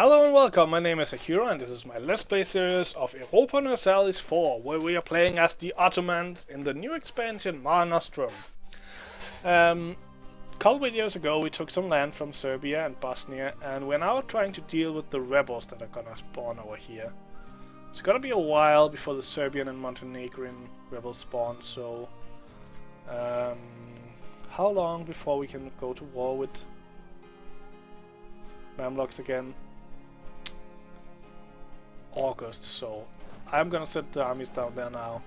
Hello and welcome, my name is Akira and this is my Let's Play series of Europa Universalis IV, where we are playing as the Ottomans in the new expansion Mare Nostrum. A couple videos ago we took some land from Serbia and Bosnia and we're now trying to deal with the rebels that are gonna spawn over here. It's gonna be a while before the Serbian and Montenegrin rebels spawn, so how long before we can go to war with Mamluks again? August, so I'm gonna set the armies down there now.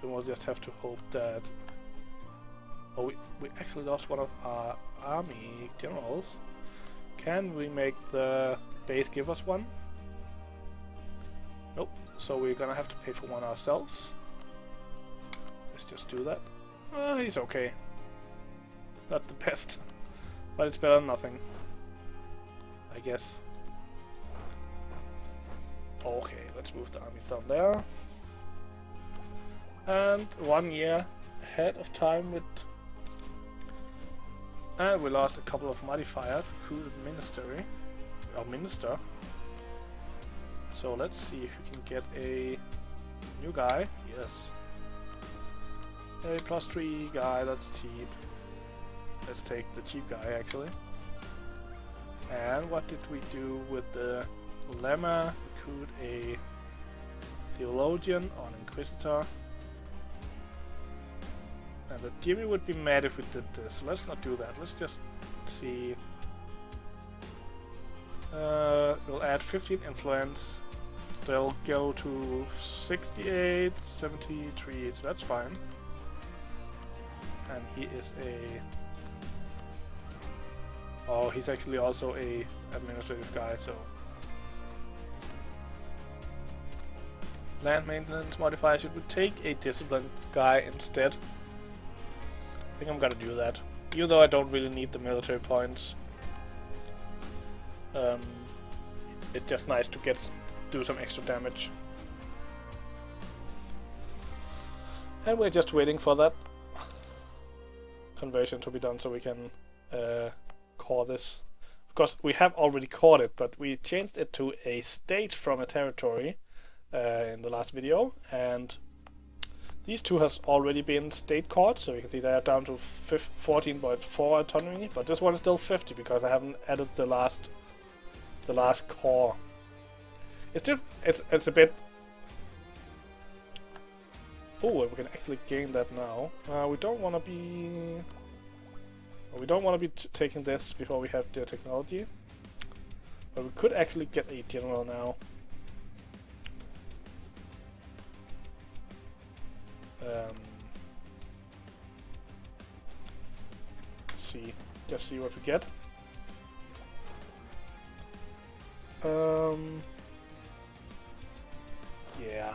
Then we'll just have to hope that... Oh, we actually lost one of our army generals. Can we make the base give us one? Nope, so we're gonna have to pay for one ourselves. Let's just do that. He's okay. Not the best, but it's better than nothing, I guess. Okay, let's move the armies down there. And 1 year ahead of time with... And we lost a couple of modifiers, recruited minister. So let's see if we can get a new guy. Yes. A +3 guy, that's cheap. Let's take the cheap guy actually. And what did we do with the lemma? Recruit a theologian or an inquisitor. And the Jimmy would be mad if we did this. Let's not do that. Let's just see. We'll add 15 influence. They'll go to 68, 73, so that's fine. And he is a... Oh, he's actually also a administrative guy, so... Land maintenance modifier, should we take a disciplined guy instead? I think I'm gonna do that. Even though I don't really need the military points. It's just nice to do some extra damage. And we're just waiting for that conversion to be done so we can core this. Of course, we have already cored it, but we changed it to a state from a territory in the last video, and these two has already been state cored, so you can see they are down to 14.4 autonomy, but this one is still 50 because I haven't added the last core. It's a bit... Oh, we can actually gain that now. We don't want to be... We don't want to be taking this before we have the technology, but we could actually get a general now. Let's see, just see what we get. Yeah,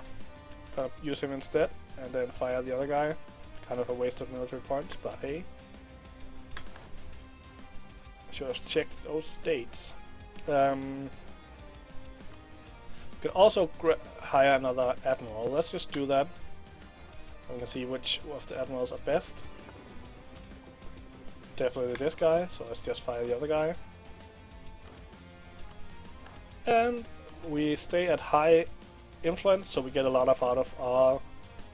gonna use him instead, and then fire the other guy. Kind of a waste of military points, but hey. I should have checked those states. You can also hire another admiral. Let's just do that. We can see which of the admirals are best. Definitely this guy, so let's just fire the other guy. And we stay at high influence, so we get a lot out of our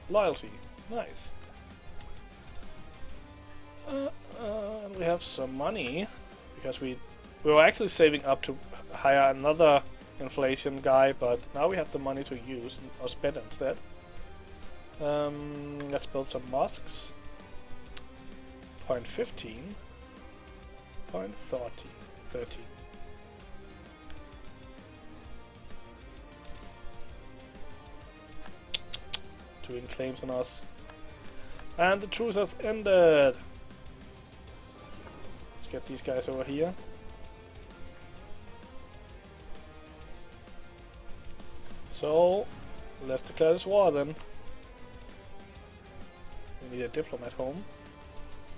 loyalty. Nice. And we have some money, because we were actually saving up to hire another inflation guy, but now we have the money to use or spend instead. Let's build some mosques. Point 15. Point 13. Doing claims on us. And the truce has ended! Let's get these guys over here. So, let's declare this war then. We need a diplomat home.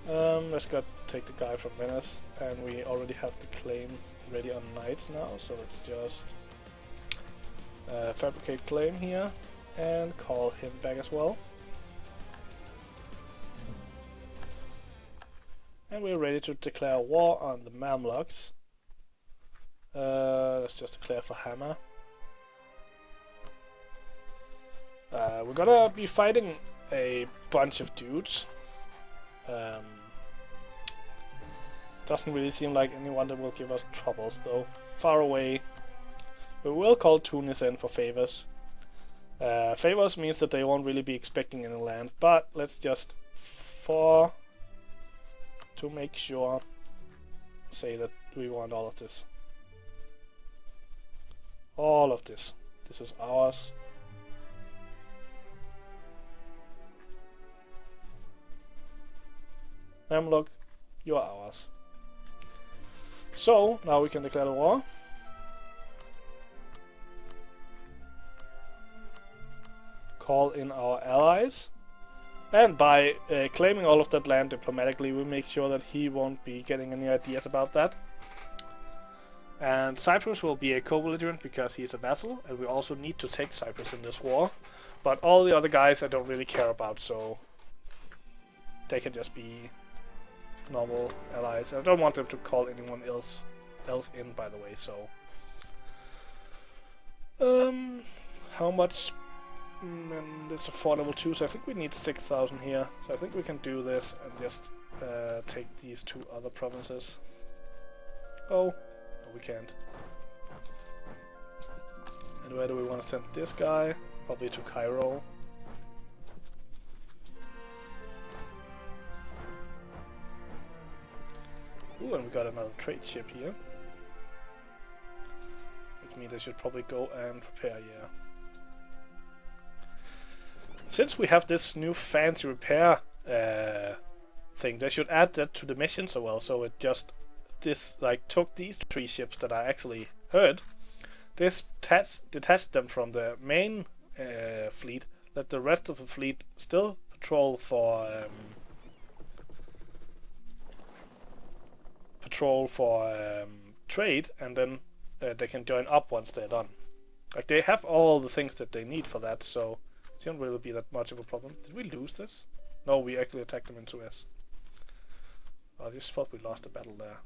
Let's go take the guy from Venice, and we already have the claim ready on knights now, so let's just fabricate claim here and call him back as well. And we're ready to declare war on the Mamluks. Let's just declare for hammer. We're gonna be fighting a bunch of dudes. Doesn't really seem like anyone that will give us troubles though. Far away. We will call Tunis in for favors. Favors means that they won't really be expecting any land, but let's just, to make sure, say that we want all of this. All of this. This is ours. Mamluk, you're ours. So, now we can declare the war. Call in our allies. And by claiming all of that land diplomatically, we make sure that he won't be getting any ideas about that. And Cyprus will be a co-belligerent because he is a vassal, and we also need to take Cyprus in this war. But all the other guys I don't really care about, so they can just be normal allies. I don't want them to call anyone else in, by the way, so how much? It's affordable too, so I think we need 6,000 here, so I think we can do this and just take these two other provinces. Oh, no, we can't. And where do we want to send this guy? Probably to Cairo. Ooh, and we got another trade ship here. Which means I should probably go and prepare, yeah. Since we have this new fancy repair thing, they should add that to the mission so well, so it just took these 3 ships that I actually heard, detached them from the main fleet, let the rest of the fleet still patrol for trade, and then they can join up once they're done. Like, they have all the things that they need for that, so it shouldn't really be that much of a problem. Did we lose this? No, we actually attacked them in Suez. I just thought we lost the battle there.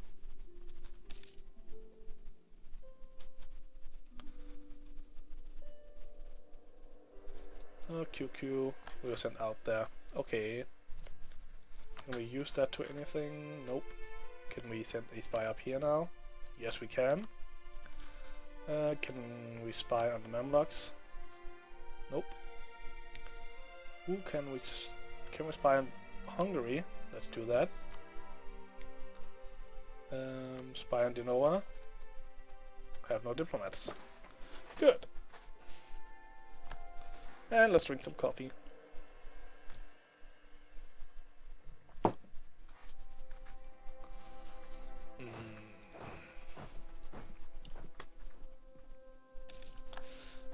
Oh, QQ, we were sent out there. Okay. Can we use that to anything? Nope. Can we send a spy up here now? Yes, we can. Can we spy on the Mamluks? Nope. Who can we spy on? Hungary? Let's do that. Spy on Genoa. Have no diplomats. Good. And let's drink some coffee.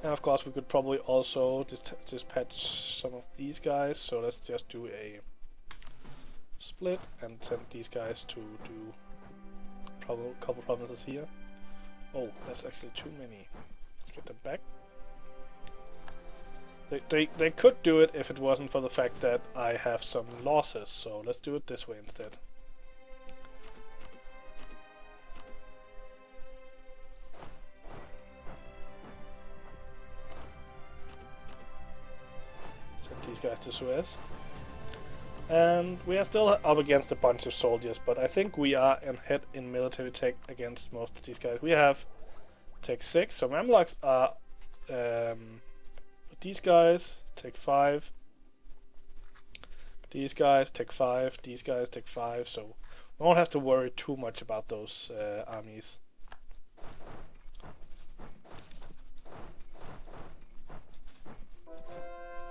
And of course we could probably also dispatch some of these guys, so let's just do a split and send these guys to do a couple provinces here. Oh, that's actually too many. Let's get them back. They could do it if it wasn't for the fact that I have some losses, so let's do it this way instead. These guys to Suez, and we are still up against a bunch of soldiers, but I think we are ahead in military tech against most of these guys. We have tech 6, so Mamluks are these guys take 5, these guys take 5, these guys take 5, so we won't have to worry too much about those armies.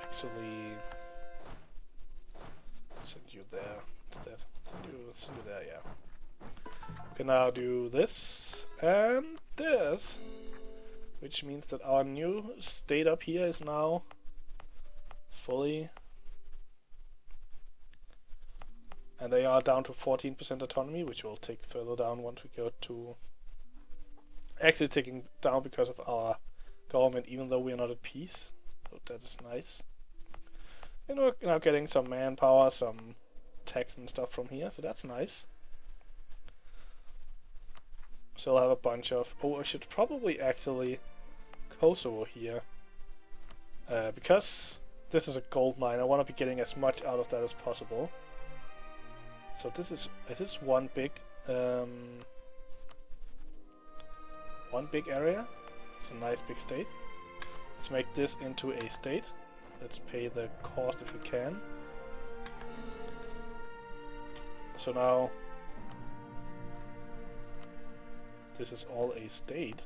Actually, send you there instead. Send you there, yeah. We can now do this and this, which means that our new state up here is now fully, and they are down to 14% autonomy, which will take further down once we go to, actually taking down because of our government, even though we are not at peace, so that is nice. And we're now getting some manpower, some tax and stuff from here, so that's nice. still have a bunch of... Oh, I should probably actually Kosovo here. Because this is a gold mine, I want to be getting as much out of that as possible. So this is one big area. It's a nice big state. Let's make this into a state. Let's pay the cost if we can. So now this is all a state,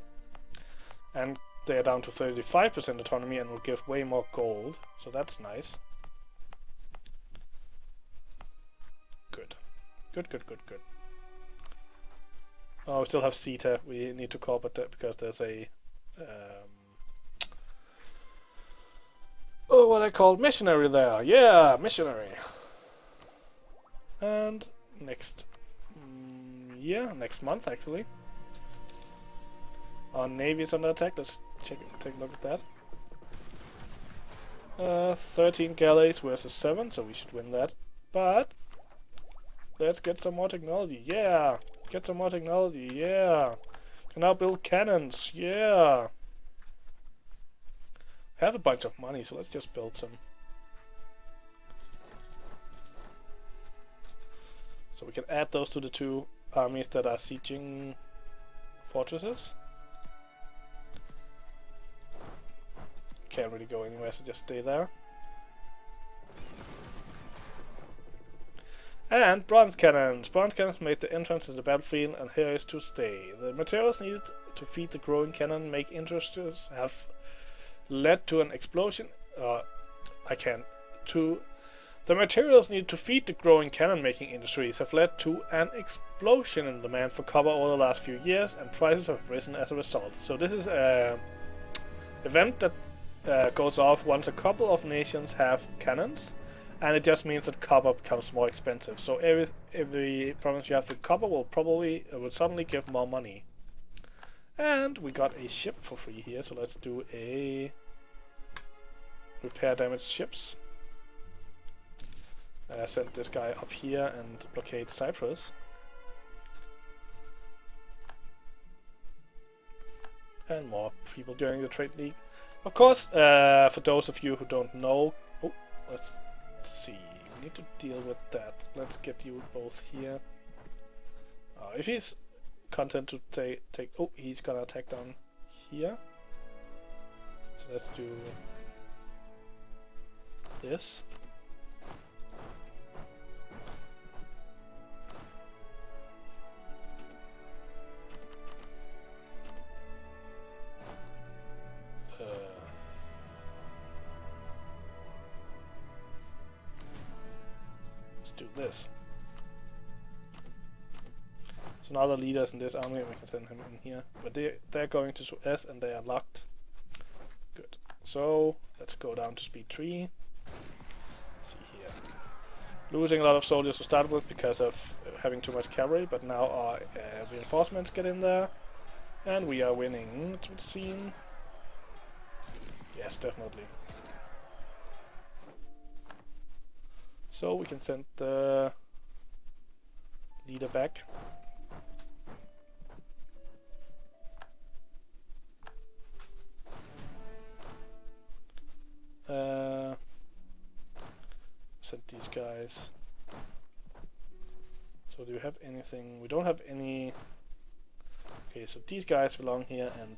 and they are down to 35% autonomy and will give way more gold, so that's nice. Good. Good. Oh, we still have CETA. We need to cooperate that because there's a oh, what I call missionary there. Yeah, missionary. And next next month actually, our navy is under attack. Let's take a look at that. 13 galleys versus 7, so we should win that. But let's get some more technology. Yeah, get some more technology. Yeah, can now build cannons. Yeah, we have a bunch of money, so let's just build some. So we can add those to the 2 armies that are sieging fortresses. Can't really go anywhere, so just stay there. And bronze cannons. Bronze cannons made the entrance to the battlefield and here is to stay. The materials needed to feed the growing cannon make industries have led to an explosion. The materials needed to feed the growing cannon-making industries have led to an explosion in demand for copper over the last few years, and prices have risen as a result. So this is an event that goes off once a couple of nations have cannons, and it just means that copper becomes more expensive. So every province you have with copper will suddenly give more money. And we got a ship for free here, so let's do a repair damaged ships. Send this guy up here and blockade Cyprus. And more people joining the trade league. Of course, for those of you who don't know, let's see, we need to deal with that. Let's get you both here. If he's content to take, oh, he's gonna attack down here. So let's do this. This. So now the leaders in this army, we can send him in here. But they're going to Suez and they are locked. Good. So let's go down to speed 3. Let's see here. Losing a lot of soldiers to start with because of having too much cavalry, but now our reinforcements get in there. And we are winning, it would seem. Yes, definitely. So we can send the leader back. Send these guys. So do you have anything? We don't have any. Okay, so these guys belong here and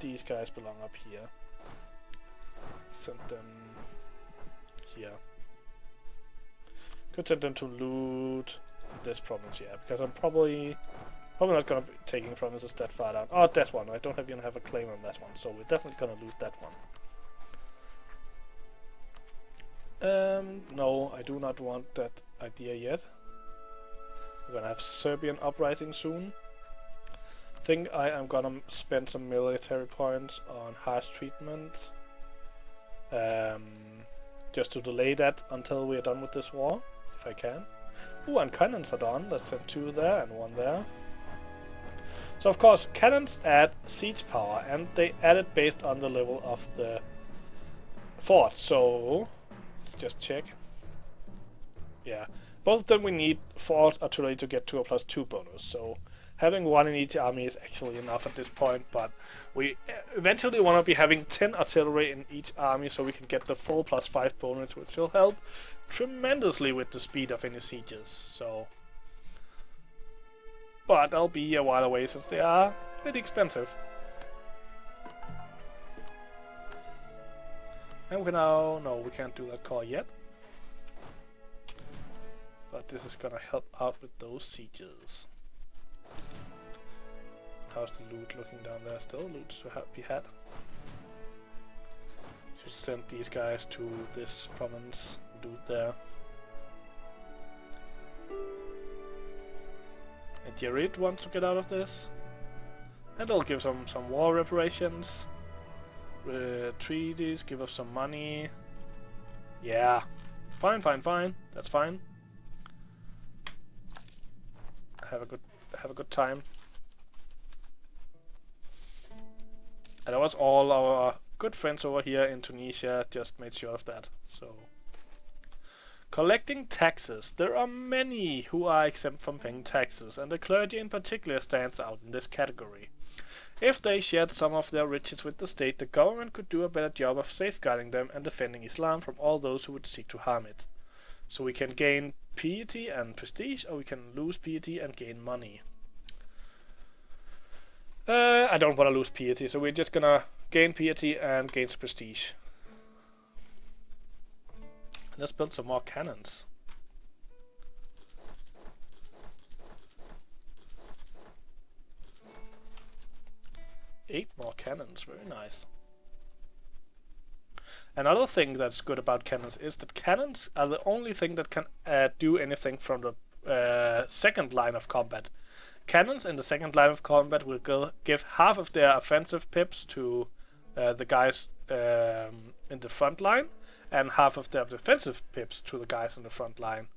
these guys belong up here. Send them here. Could send them to loot this province, yeah, because I'm probably not gonna be taking provinces that far down. Oh, that one. I don't even have a claim on that one, so we're definitely gonna loot that one. No, I do not want that idea yet. We're gonna have Serbian uprising soon. I think I am gonna spend some military points on harsh treatment. Just to delay that until we are done with this war. If I can. Ooh, and cannons are done. Let's send 2 there and 1 there. So of course, cannons add siege power, and they add it based on the level of the fort. So let's just check. Yeah, both of them we need fort artillery to get to a +2 bonus. So Having one in each army is actually enough at this point, but we eventually want to be having 10 artillery in each army so we can get the full +5 bonus, which will help tremendously with the speed of any sieges. So, but they'll be a while away since they are pretty expensive. And we now, no, we can't do that core yet. But this is gonna help out with those sieges. How's the loot looking down there? Still loot to be had. Should send these guys to this province, loot there. And Jared wants to get out of this. And I'll give some war reparations. Treaties, give us some money. Yeah. Fine. That's fine. Have a good time. And that was all our good friends over here in Tunisia just made sure of that. So, collecting taxes. There are many who are exempt from paying taxes, and the clergy in particular stands out in this category. If they shared some of their riches with the state, the government could do a better job of safeguarding them and defending Islam from all those who would seek to harm it. So we can gain piety and prestige, or we can lose piety and gain money. I don't want to lose piety, so we're just gonna gain piety and gain some prestige. Let's build some more cannons. 8 more cannons, very nice. Another thing that's good about cannons is that cannons are the only thing that can do anything from the second line of combat. Cannons in the second line of combat will give half of their offensive pips to the guys in the front line, and half of their defensive pips to the guys in the front line.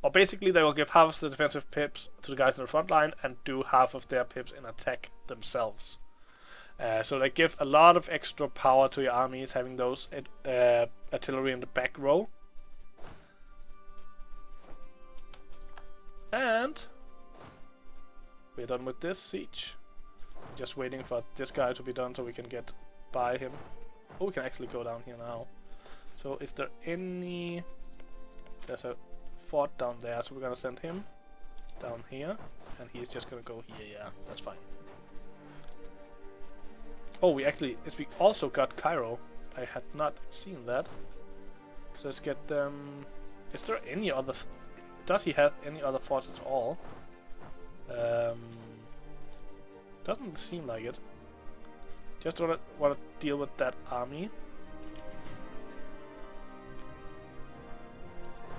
Or basically they will give half of the defensive pips to the guys in the front line and do half of their pips in attack themselves. So they give a lot of extra power to your armies having those artillery in the back row. And we're done with this siege. Just waiting for this guy to be done so we can get by him. Oh, we can actually go down here now. So is there any... There's a fort down there, so we're gonna send him down here. And he's just gonna go here, yeah, that's fine. Oh, we also got Cairo. I had not seen that. So let's get them... Is there any other... Does he have any other forts at all? Doesn't seem like it. Just want to deal with that army.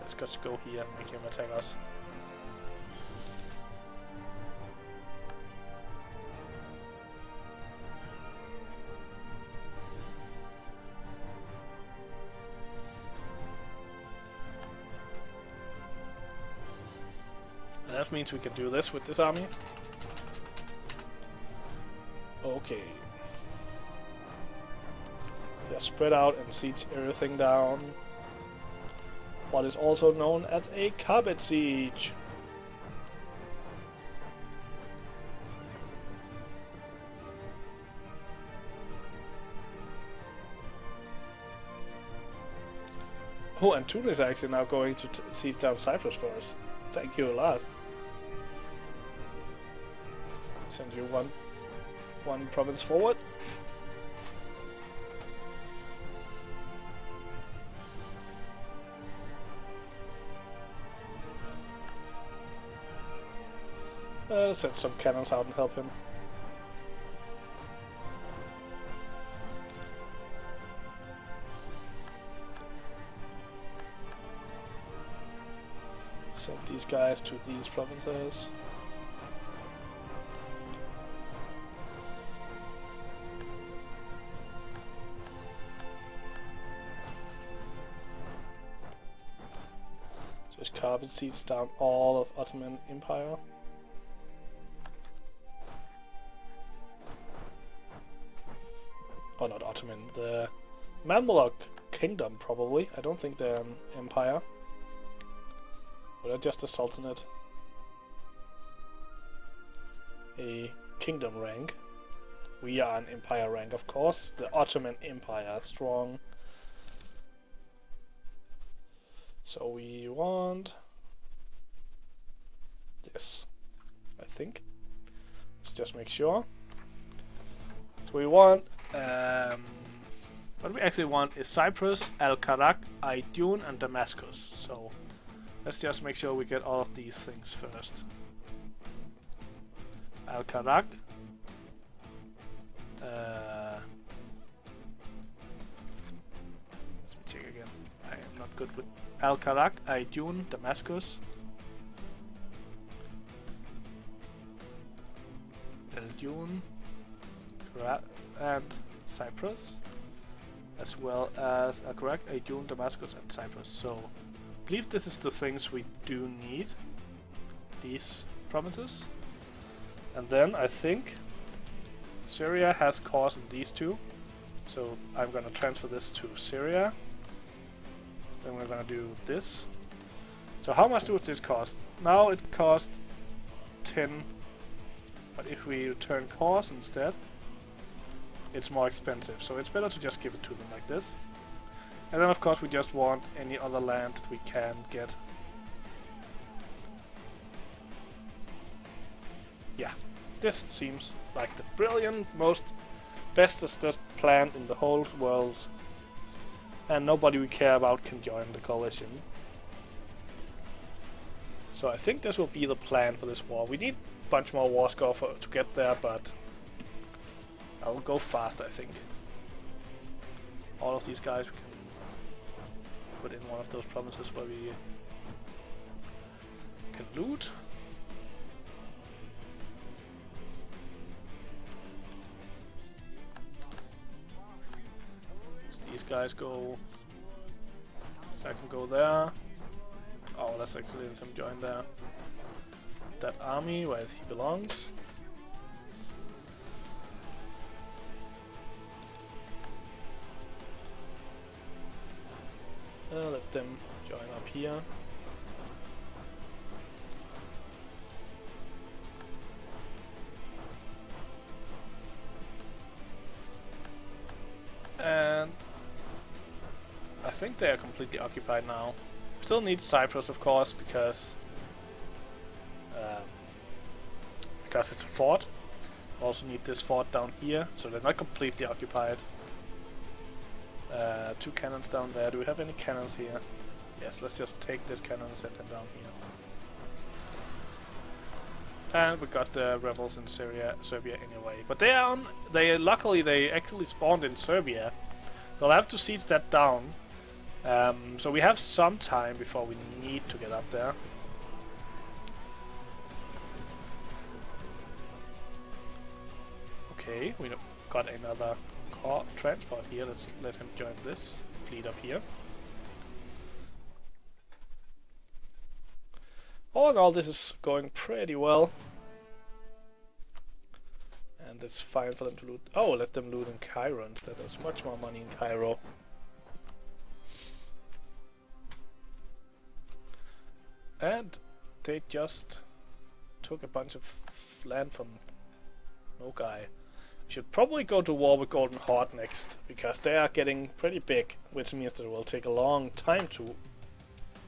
Let's just go here and make him attack us. And that means we can do this with this army. Okay. They're spread out and siege everything down. What is also known as a carpet siege. Oh, and Tunis is actually now going to siege down Cyprus for us. Thank you a lot. Send you one province forward. Send some cannons out and help him. Send these guys to these provinces. Just carpet siege down all of Ottoman Empire. Oh, not Ottoman, the Mamluk Kingdom probably. I don't think they're an empire. Or they're just a sultanate. a kingdom rank. We are an empire rank, of course. The Ottoman Empire, strong. So we want this, I think. Let's just make sure. So we want, what we actually want is Cyprus, Al-Karak, Aydun, and Damascus. So let's just make sure we get all of these things first. Al-Karak. Let me check again. I am not good with Al-Karak, Aydun, Damascus. Aydun, and Cyprus, as well as Al-Karak, Aydun, Damascus, and Cyprus. So I believe this is the things we do need, these provinces. And then I think Syria has cores in these two, so I'm gonna transfer this to Syria. Then we're gonna do this. So how much does this cost? Now it costs 10, but if we return cores instead, it's more expensive. So it's better to just give it to them like this. And then of course we just want any other land that we can get. Yeah, this seems like the brilliant, bestest plan in the whole world. And nobody we care about can join the coalition. So I think this will be the plan for this war. We need a bunch more war score to get there, but I'll go fast, I think. All of these guys we can put in one of those provinces where we can loot. These guys go. I can go there. Oh, let's actually let him join there. That army where he belongs. Let them join up here. And I think they are completely occupied now. Still need Cyprus, of course, because it's a fort. Also need this fort down here, so they're not completely occupied. 2 cannons down there. Do we have any cannons here? Yes, let's just take this cannon and set them down here. And we got the rebels in Serbia anyway. But luckily they actually spawned in Serbia. They'll have to siege that down. So we have some time before we need to get up there. Okay, we got another car transport here. Let's let him join this fleet up here. All in all, this is going pretty well. And it's fine for them to loot. Oh, let them loot in Cairo instead. There's much more money in Cairo. And they just took a bunch of land from no guy. We should probably go to war with Golden Horde next, because they are getting pretty big, which means that it will take a long time to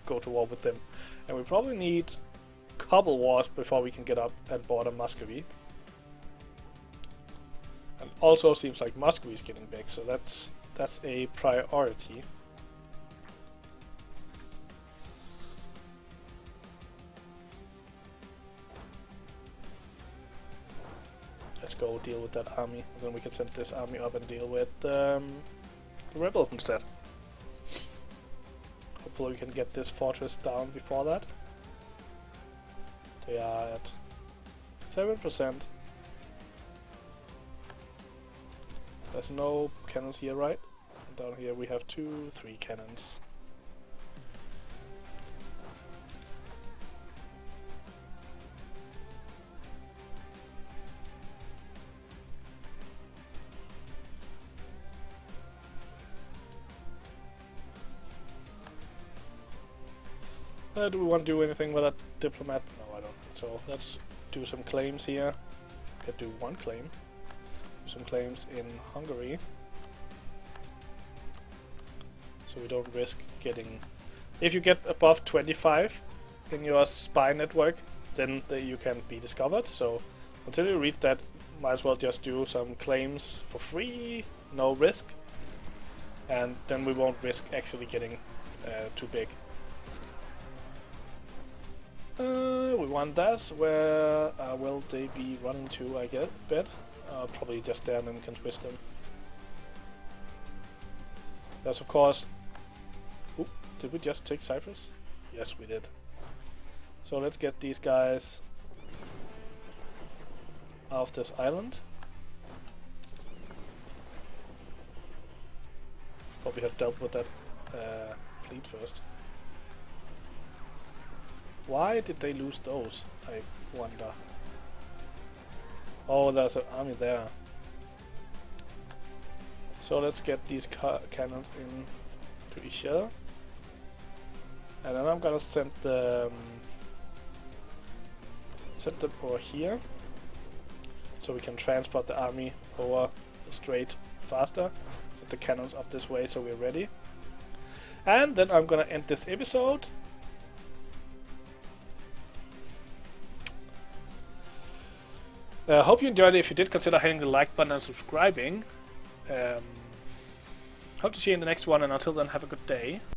go to war with them. And we probably need a couple wars before we can get up and border Muscovy. And also seems like Muscovy is getting big, so that's a priority. Let's go deal with that army, and then we can send this army up and deal with the rebels instead. Hopefully we can get this fortress down before that. They are at 7%. There's no cannons here, right? And down here we have 2, 3 cannons. Do we want to do anything with that diplomat? No, I don't. So let's do some claims here. can do one claim. Some claims in Hungary. So we don't risk getting... If you get above 25 in your spy network, then you can be discovered. So until you reach that, might as well just do some claims for free, no risk. And then we won't risk actually getting too big. We want that. Where will they be running to, I bet? Probably just there and then we can twist them. There's of course... Oop, did we just take Cyprus? Yes, we did. So let's get these guys off this island. Probably have dealt with that fleet first. Why did they lose those, I wonder? Oh, there's an army there. So let's get these cannons in to each other. And then I'm gonna send them over here. So we can transport the army over the strait faster. Set the cannons up this way so we're ready. And then I'm gonna end this episode. Hope you enjoyed it. If you did, consider hitting the like button and subscribing. Hope to see you in the next one, and until then, have a good day.